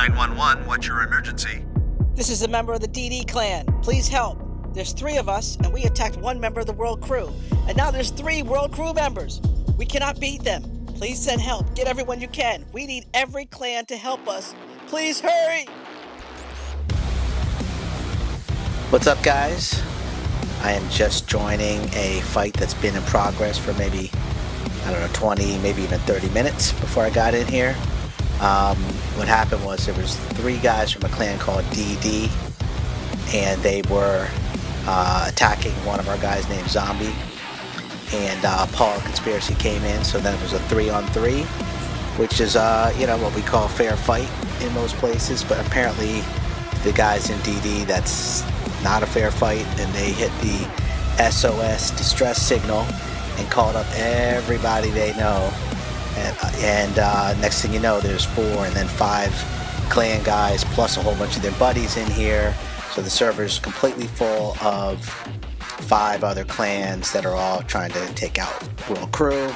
911, what's your emergency? This is a member of the DD clan. Please help. There's 3 of us, and we attacked 1 member of the WorldCrew. And now there's 3 WorldCrew members. We cannot beat them. Please send help. Get everyone you can. We need every clan to help us. Please hurry! What's up, guys? I am just joining a fight that's been in progress for maybe, 20, maybe even 30 minutes before I got in here. What happened was there was 3 guys from a clan called DD, and they were attacking one of our guys named Zomby, and Paul Conspiracy came in, so then it was a 3-on-3, which is what we call fair fight in most places, but apparently the guys in DD, that's not a fair fight, and they hit the SOS distress signal and called up everybody they know, and next thing you know, there's 4 and then 5 clan guys plus a whole bunch of their buddies in here. So the server's completely full of 5 other clans that are all trying to take out WorldCrew,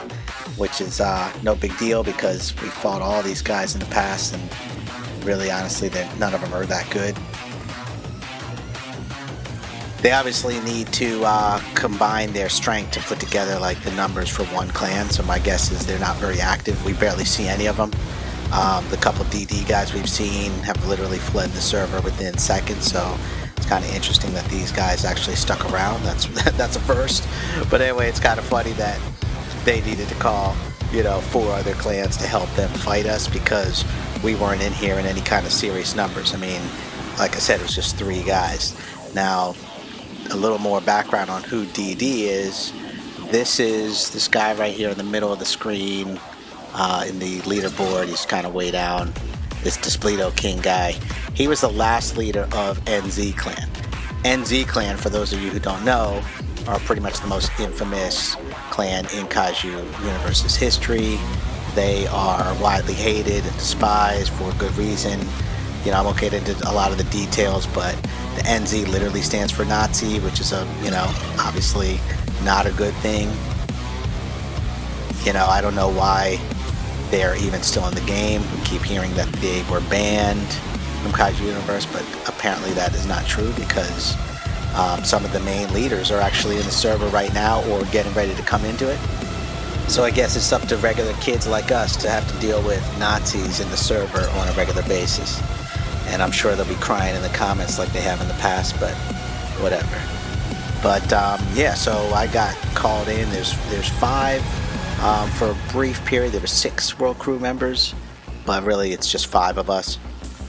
which is no big deal because we fought all these guys in the past, and really honestly none of them are that good. They obviously need to combine their strength to put together like the numbers for one clan, so my guess is they're not very active. We barely see any of them. The couple DD guys we've seen have literally fled the server within seconds, so it's kind of interesting that these guys actually stuck around. That's a first. But anyway, it's kind of funny that they needed to call 4 other clans to help them fight us because we weren't in here in any kind of serious numbers. I mean, like I said, it was just 3 guys. Now, a little more background on who DD is. This is this guy right here in the middle of the screen in the leaderboard. He's kind of way down. This Despleto King guy. He was the last leader of NZ Clan. NZ Clan, for those of you who don't know, are pretty much the most infamous clan in Kaiju Universe's history. They are widely hated and despised for good reason. I won't get into a lot of the details, but the NZ literally stands for Nazi, which is obviously not a good thing. I don't know why they're even still in the game. We keep hearing that they were banned from Kaiju Universe, but apparently that is not true because some of the main leaders are actually in the server right now or getting ready to come into it. So I guess it's up to regular kids like us to have to deal with Nazis in the server on a regular basis. And I'm sure they'll be crying in the comments like they have in the past, but whatever. But yeah, so I got called in. There's 5 for a brief period. There were 6 WorldCrew members, but really it's just 5 of us.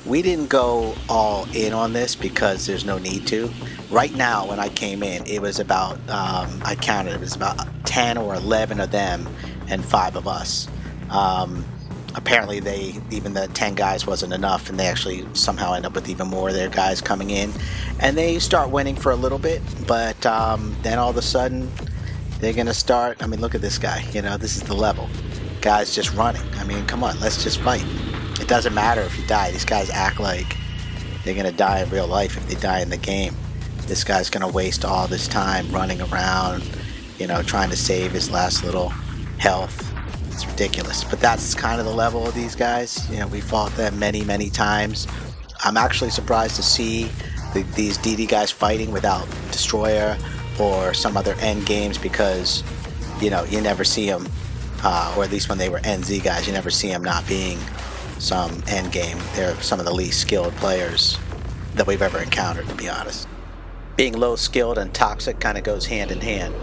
We didn't go all in on this because there's no need to. Right now, when I came in, it was about I counted. It was about 10 or 11 of them and 5 of us. Apparently even the 10 guys wasn't enough, and they actually somehow end up with even more of their guys coming in, and they start winning for a little bit, but then all of a sudden they're gonna start. I mean, look at this guy. This is the level. Guys just running. I mean, come on, let's just fight. It doesn't matter if you die. These guys act like they're gonna die in real life if they die in the game. This guy's gonna waste all this time running around, trying to save his last little health. It's ridiculous, but that's kind of the level of these guys. We fought them many times. I'm actually surprised to see these DD guys fighting without Destroyer or some other end games because you never see them, or at least when they were NZ guys, you never see them not being some end game. They're some of the least skilled players that we've ever encountered, to be honest. Being low skilled and toxic kind of goes hand in hand.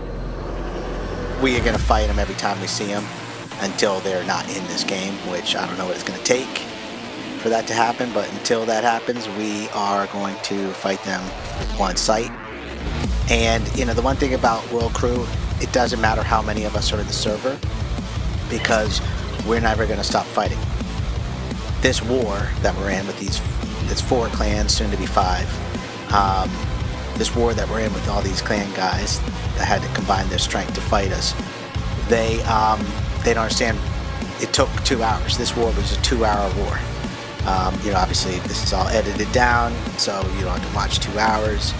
We are going to fight them every time we see them until they're not in this game, which I don't know what it's going to take for that to happen, but until that happens, we are going to fight them on site. And the one thing about WorldCrew, it doesn't matter how many of us are in the server because we're never going to stop fighting. This war that we're in with it's 4 clans, soon to be 5. This war that we're in with all these clan guys that had to combine their strength to fight us, they don't understand. It took 2 hours. This war was a 2-hour war. Obviously this is all edited down, so you don't have to watch 2 hours,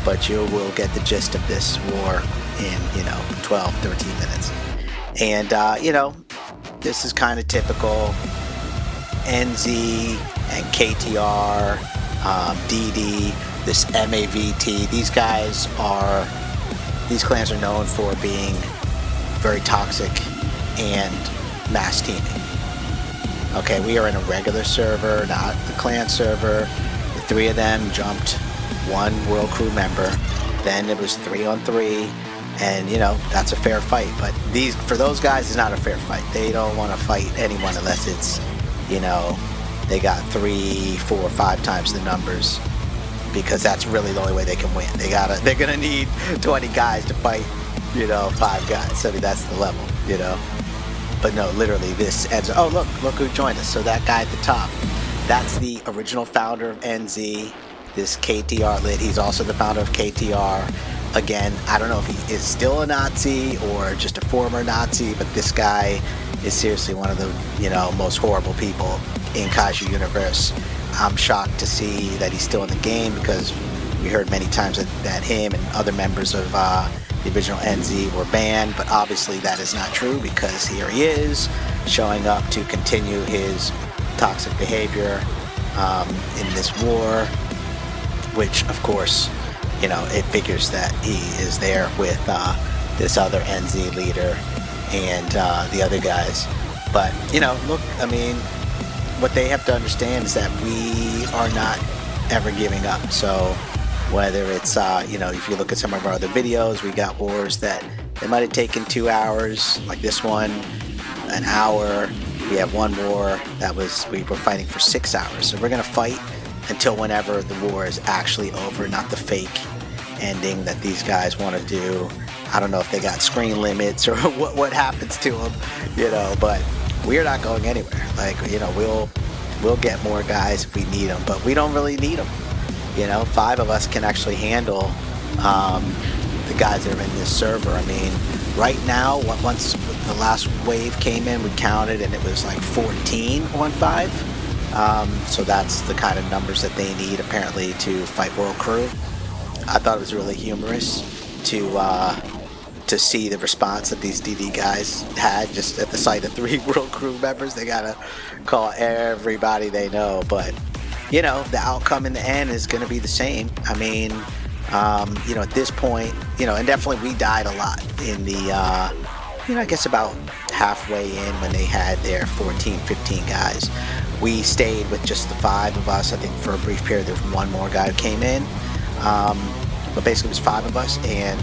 but you will get the gist of this war in 12, 13 minutes. And this is kind of typical NZ and KTR, DD, this MAVT. These clans are known for being very toxic and mass teaming. Okay, we are in a regular server, not the clan server. The three of them jumped one WorldCrew member. Then it was 3-on-3, and you know, that's a fair fight. But for those guys, it's not a fair fight. They don't want to fight anyone unless it's, you know, they got 3, 4, 5 times the numbers, because that's really the only way they can win. They're gonna need 20 guys to fight, you know, 5 guys. I mean, that's the level, you know. But no, literally, this ends. Oh, look who joined us. So that guy at the top, that's the original founder of NZ. This KTR Lit. He's also the founder of KTR. Again, I don't know if he is still a Nazi or just a former Nazi, but this guy is seriously one of the, you know, most horrible people in Kaiju Universe. I'm shocked to see that he's still in the game, because we heard many times that him and other members of the original NZ were banned, but obviously that is not true, because here he is showing up to continue his toxic behavior in this war, which of course, you know, it figures that he is there with this other NZ leader and the other guys. But you know, look, I mean, what they have to understand is that we are not ever giving up. So whether it's you know, if you look at some of our other videos, we got wars that they might have taken 2 hours, like this one, an hour. We have one war that we were fighting for 6 hours. So we're gonna fight until whenever the war is actually over, not the fake ending that these guys want to do. I don't know if they got screen limits or what happens to them, you know, but we're not going anywhere. Like, you know, we'll get more guys if we need them, but we don't really need them. You know, 5 of us can actually handle the guys that are in this server. I mean, right now, once the last wave came in, we counted and it was like 14 on 5. So that's the kind of numbers that they need apparently to fight WorldCrew. I thought it was really humorous to see the response that these DD guys had just at the sight of 3 WorldCrew members. They gotta call everybody they know, but you know, the outcome in the end is going to be the same. I mean, you know, at this point, you know, and definitely we died a lot in the, you know, I guess about halfway in when they had their 14, 15 guys. We stayed with just the 5 of us. I think for a brief period there was one more guy who came in, but basically it was 5 of us, and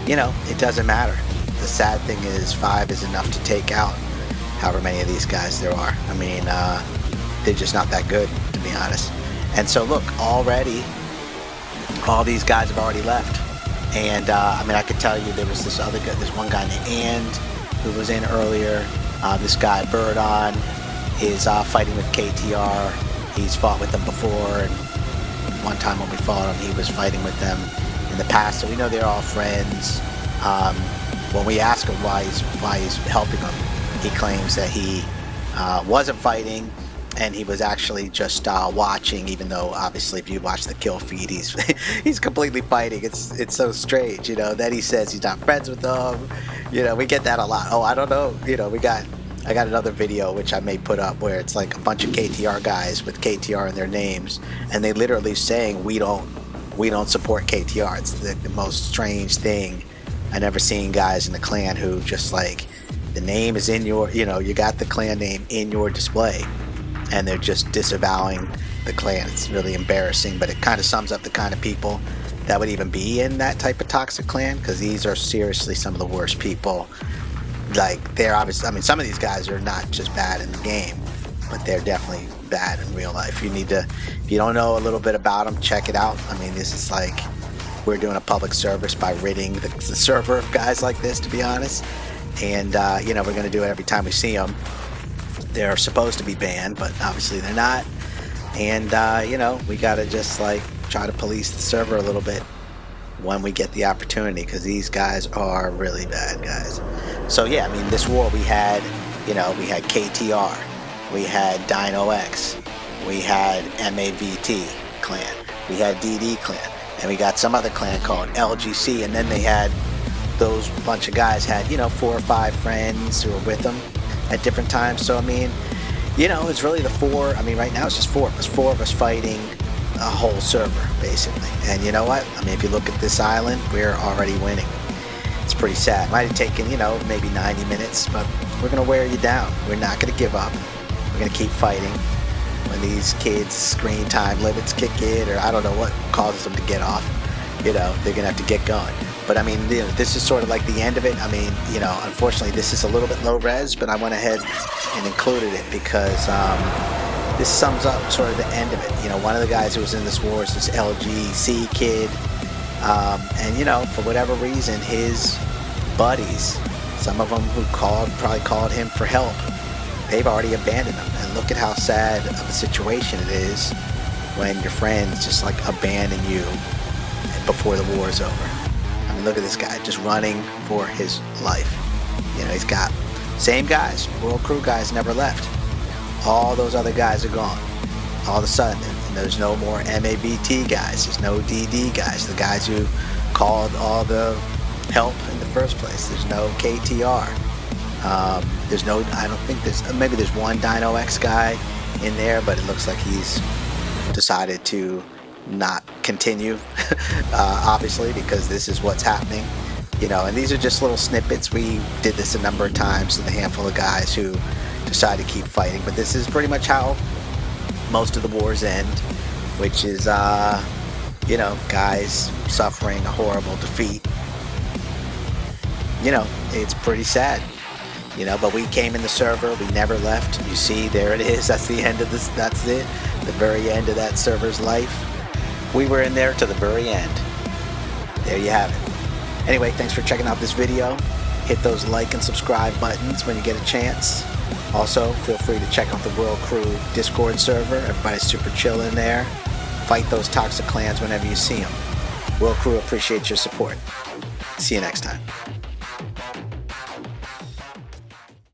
you know, it doesn't matter. The sad thing is 5 is enough to take out however many of these guys there are. I mean, they're just not that good, to be honest. And so look, already all these guys have already left. And I mean, I could tell you there was this other guy, there's one guy named And who was in earlier. This guy Birdon is fighting with KTR. He's fought with them before, and one time when we fought him, he was fighting with them in the past, so we know they're all friends. When we ask him why he's helping them, he claims that he wasn't fighting, and he was actually just watching, even though obviously if you watch the kill feed, he's completely fighting. It's so strange, you know. Then he says he's not friends with them. You know, we get that a lot. Oh, I don't know, you know, I got another video which I may put up where it's like a bunch of KTR guys with KTR in their names, and they literally saying we don't support KTR. It's the most strange thing. I never seen guys in the clan who just like, the name is in your, you know, you got the clan name in your display, and they're just disavowing the clan. It's really embarrassing, but it kind of sums up the kind of people that would even be in that type of toxic clan, because these are seriously some of the worst people. Like, they're obviously, I mean, some of these guys are not just bad in the game, but they're definitely bad in real life. You need to, if you don't know a little bit about them, check it out. I mean, this is like, we're doing a public service by ridding the server of guys like this, to be honest. And, you know, we're going to do it every time we see them. They're supposed to be banned, but obviously they're not. And, you know, we got to just like try to police the server a little bit when we get the opportunity, because these guys are really bad guys. So yeah, I mean, this war we had, you know, we had KTR, we had Dino X, we had MAVT clan, we had DD clan, and we got some other clan called LGC, and then they had those bunch of guys had, you know, 4 or 5 friends who were with them at different times. So I mean, you know, it's really the four. I mean, right now it's just four. It's four of us fighting a whole server, basically. And you know what? I mean, if you look at this island, we're already winning. It's pretty sad. Might have taken, you know, maybe 90 minutes, but we're going to wear you down. We're not going to give up. We're going to keep fighting. When these kids' screen time limits kick in, or I don't know what causes them to get off, you know, they're going to have to get going. But I mean, you know, this is sort of like the end of it. I mean, you know, unfortunately, this is a little bit low res, but I went ahead and included it because this sums up sort of the end of it. You know, one of the guys who was in this war is this LGC kid. And you know, for whatever reason, his buddies, some of them who probably called him for help, they've already abandoned him. And look at how sad of a situation it is when your friends just like abandon you before the war is over. I mean, look at this guy just running for his life. You know, he's got same guys, WorldCrew guys never left. All those other guys are gone. All of a sudden, and there's no more MABT guys. There's no DD guys. The guys who called all the help in the first place. There's no KTR. There's no. I don't think there's. Maybe there's one Dino X guy in there, but it looks like he's decided to not continue. Obviously, because this is what's happening. You know, and these are just little snippets. We did this a number of times with a handful of guys who decided to keep fighting. But this is pretty much how most of the wars end, which is, you know, guys suffering a horrible defeat. You know, it's pretty sad. You know, but we came in the server, we never left. You see, there it is. That's the end of this. That's it. The very end of that server's life. We were in there to the very end. There you have it. Anyway, thanks for checking out this video. Hit those like and subscribe buttons when you get a chance. Also, feel free to check out the WorldCrew Discord server. Everybody's super chill in there. Fight those toxic clans whenever you see them. WorldCrew appreciates your support. See you next time.